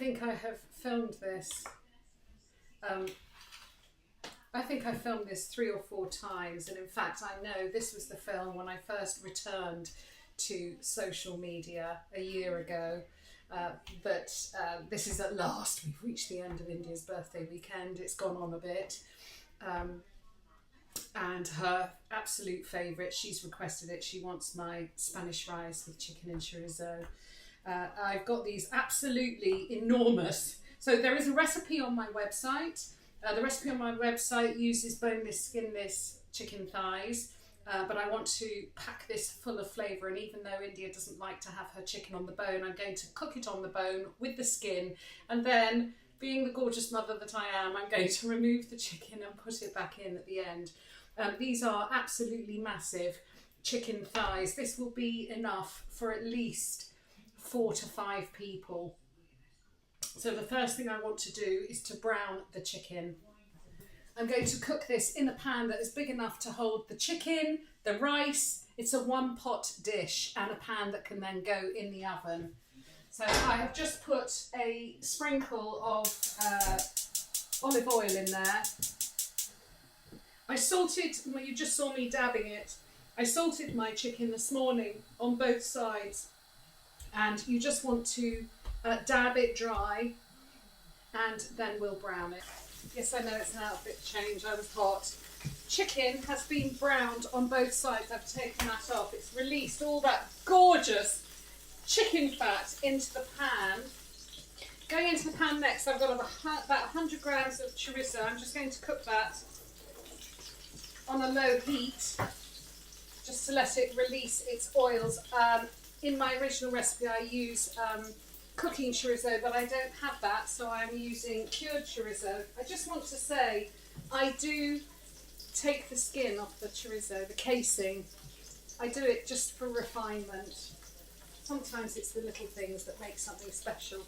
think I have filmed this. I think I filmed this 3 or 4 times, and in fact I know this was the film when I first returned to social media a year ago. But this is at last, we've reached the end of India's birthday weekend. It's gone on a bit. And her absolute favourite, she's requested it, she wants my Spanish rice with chicken and chorizo. I've got these absolutely enormous, so there is a recipe on my website. The recipe on my website uses boneless, skinless chicken thighs, but I want to pack this full of flavour, and even though India doesn't like to have her chicken on the bone, I'm going to cook it on the bone with the skin, and then, being the gorgeous mother that I am, I'm going to remove the chicken and put it back in at the end. These are absolutely massive chicken thighs. This will be enough for at least 4 to 5 people. So the first thing I want to do is to brown the chicken. I'm going to cook this in a pan that is big enough to hold the chicken, the rice. It's a 1-pot dish and a pan that can then go in the oven. So I have just put a sprinkle of olive oil in there. I salted, well, you just saw me dabbing it. I salted my chicken this morning on both sides, and you just want to dab it dry, and then we'll brown it. Yes, I know it's an outfit change, I was hot. Chicken has been browned on both sides. I've taken that off. It's released all that gorgeous chicken fat into the pan. Going into the pan next, I've got about 100 grams of chorizo. I'm just going to cook that on a low heat, just to let it release its oils. In my original recipe I use cooking chorizo, but I don't have that, so I'm using cured chorizo. I just want to say, I do take the skin off the chorizo, the casing. I do it just for refinement. Sometimes it's the little things that make something special.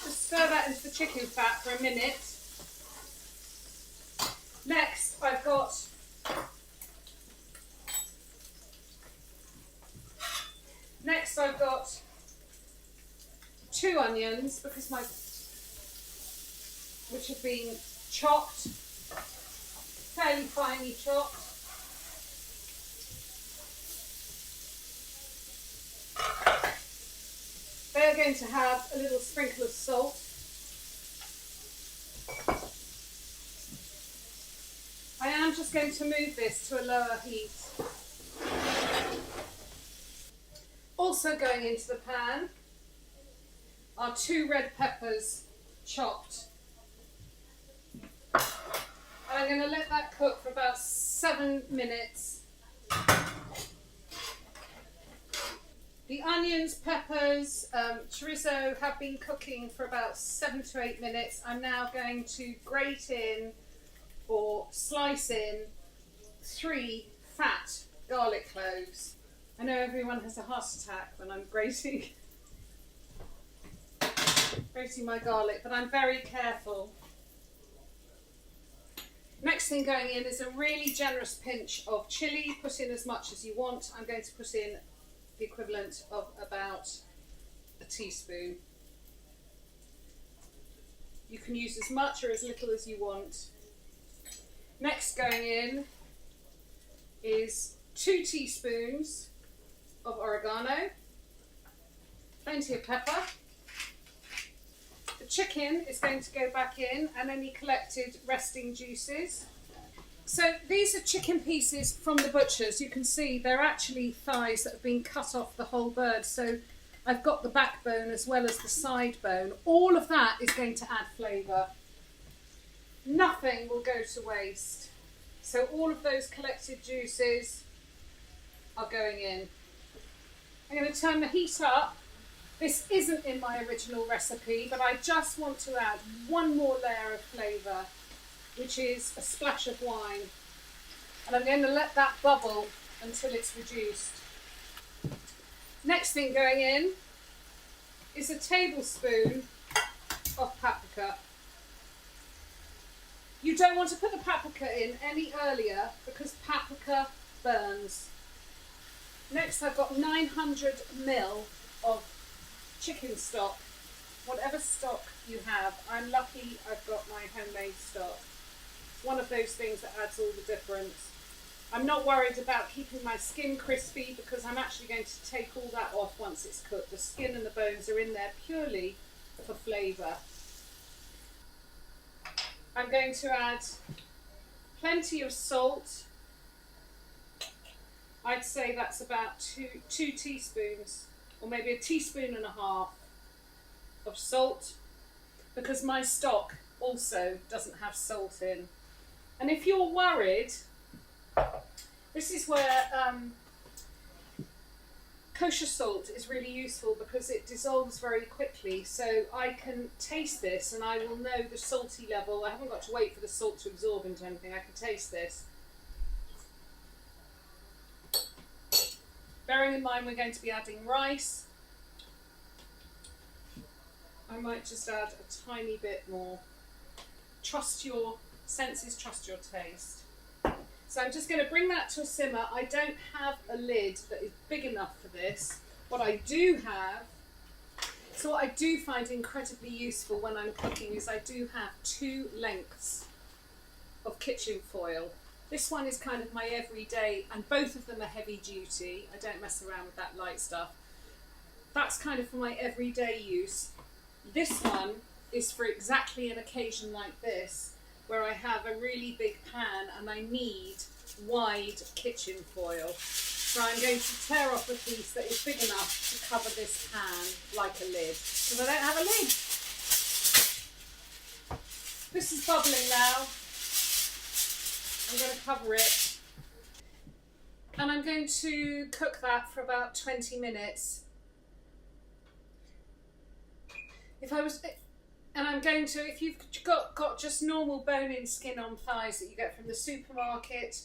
Just stir that into the chicken fat for a minute. Next, I've got two onions, which have been chopped, fairly finely chopped. They're going to have a little sprinkle of salt. I am just going to move this to a lower heat. Also going into the pan are 2 red peppers chopped. And I'm going to let that cook for about 7 minutes. The onions, peppers, chorizo have been cooking for about 7 to 8 minutes. I'm now going to grate in or slice in 3 fat garlic cloves. I know everyone has a heart attack when I'm grating my garlic, but I'm very careful. Next thing going in is a really generous pinch of chilli. Put in as much as you want. I'm going to put in the equivalent of about a teaspoon. You can use as much or as little as you want. Next going in is 2 teaspoons of oregano, plenty of pepper. The chicken is going to go back in, and any collected resting juices. So these are chicken pieces from the butchers. You can see they're actually thighs that have been cut off the whole bird. So I've got the backbone as well as the side bone. All of that is going to add flavour. Nothing will go to waste. So all of those collected juices are going in. I'm going to turn the heat up. This isn't in my original recipe, but I just want to add one more layer of flavour, which is a splash of wine. And I'm going to let that bubble until it's reduced. Next thing going in is a tablespoon of paprika. You don't want to put the paprika in any earlier because paprika burns. Next I've got 900 ml of chicken stock. Whatever stock you have, I'm lucky I've got my homemade stock. It's one of those things that adds all the difference. I'm not worried about keeping my skin crispy because I'm actually going to take all that off once it's cooked. The skin and the bones are in there purely for flavour. I'm going to add plenty of salt. I'd say that's about two teaspoons, or maybe a teaspoon and a half of salt, because my stock also doesn't have salt in. And if you're worried, this is where kosher salt is really useful because it dissolves very quickly. So I can taste this and I will know the salty level. I haven't got to wait for the salt to absorb into anything. I can taste this. Bearing in mind we're going to be adding rice, I might just add a tiny bit more. Trust your senses, trust your taste. So I'm just going to bring that to a simmer. I don't have a lid that is big enough for this. What I do have, so what I do find incredibly useful when I'm cooking is I do have 2 lengths of kitchen foil. This one is kind of my everyday, and both of them are heavy duty. I don't mess around with that light stuff. That's kind of for my everyday use. This one is for exactly an occasion like this, where I have a really big pan and I need wide kitchen foil. So I'm going to tear off a piece that is big enough to cover this pan like a lid, because I don't have a lid. This is bubbling now. I'm going to cover it. And I'm going to cook that for about 20 minutes. If you've got just normal bone-in skin on thighs that you get from the supermarket,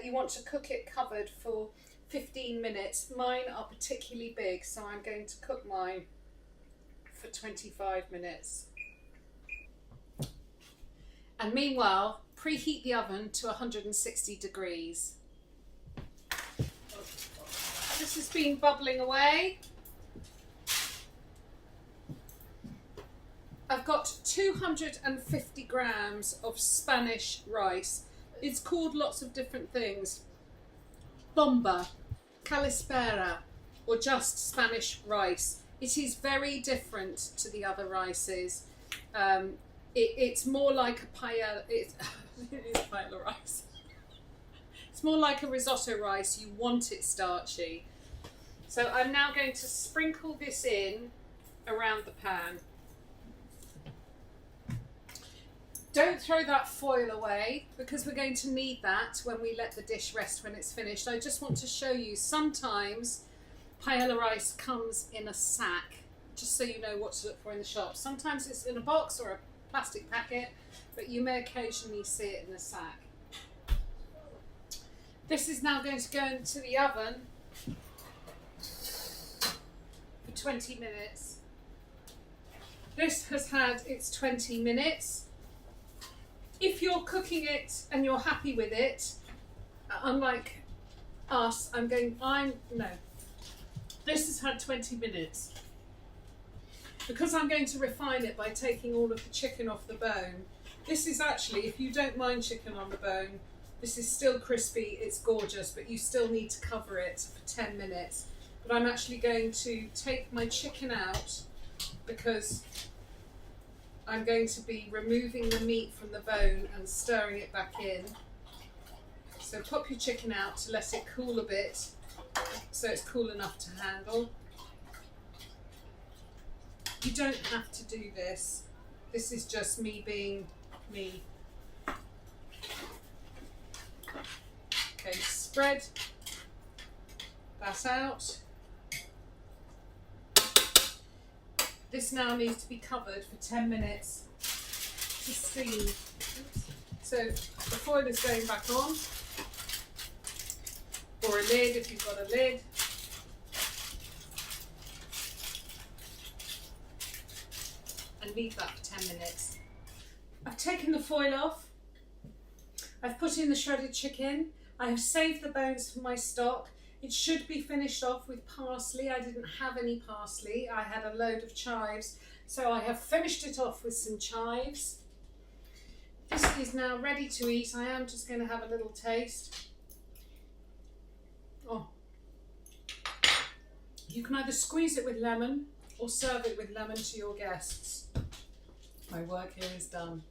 you want to cook it covered for 15 minutes. Mine are particularly big, so I'm going to cook mine for 25 minutes. And meanwhile, preheat the oven to 160 degrees. This has been bubbling away. I've got 250 grams of Spanish rice. It's called lots of different things. Bomba, calispera, or just Spanish rice. It is very different to the other rices. It's more like a paella. It is paella rice. It's more like a risotto rice. You want it starchy. So I'm now going to sprinkle this in around the pan. Don't throw that foil away because we're going to need that when we let the dish rest when it's finished. I just want to show you, sometimes paella rice comes in a sack, just so you know what to look for in the shop. Sometimes it's in a box or a plastic packet, but you may occasionally see it in a sack. This is now going to go into the oven for 20 minutes. This has had its 20 minutes. If you're cooking it and you're happy with it, unlike us, this has had 20 minutes. Because I'm going to refine it by taking all of the chicken off the bone, this is actually, if you don't mind chicken on the bone, this is still crispy, it's gorgeous, but you still need to cover it for 10 minutes. But I'm actually going to take my chicken out because I'm going to be removing the meat from the bone and stirring it back in. So pop your chicken out to let it cool a bit, so it's cool enough to handle. You don't have to do this. This is just me being me. Okay, spread that out. This now needs to be covered for 10 minutes to steam. So the foil is going back on, or a lid if you've got a lid. And leave that for 10 minutes. I've taken the foil off. I've put in the shredded chicken. I have saved the bones for my stock. It should be finished off with parsley. I didn't have any parsley. I had a load of chives. So I have finished it off with some chives. This is now ready to eat. I am just going to have a little taste. Oh. You can either squeeze it with lemon or serve it with lemon to your guests. My work here is done.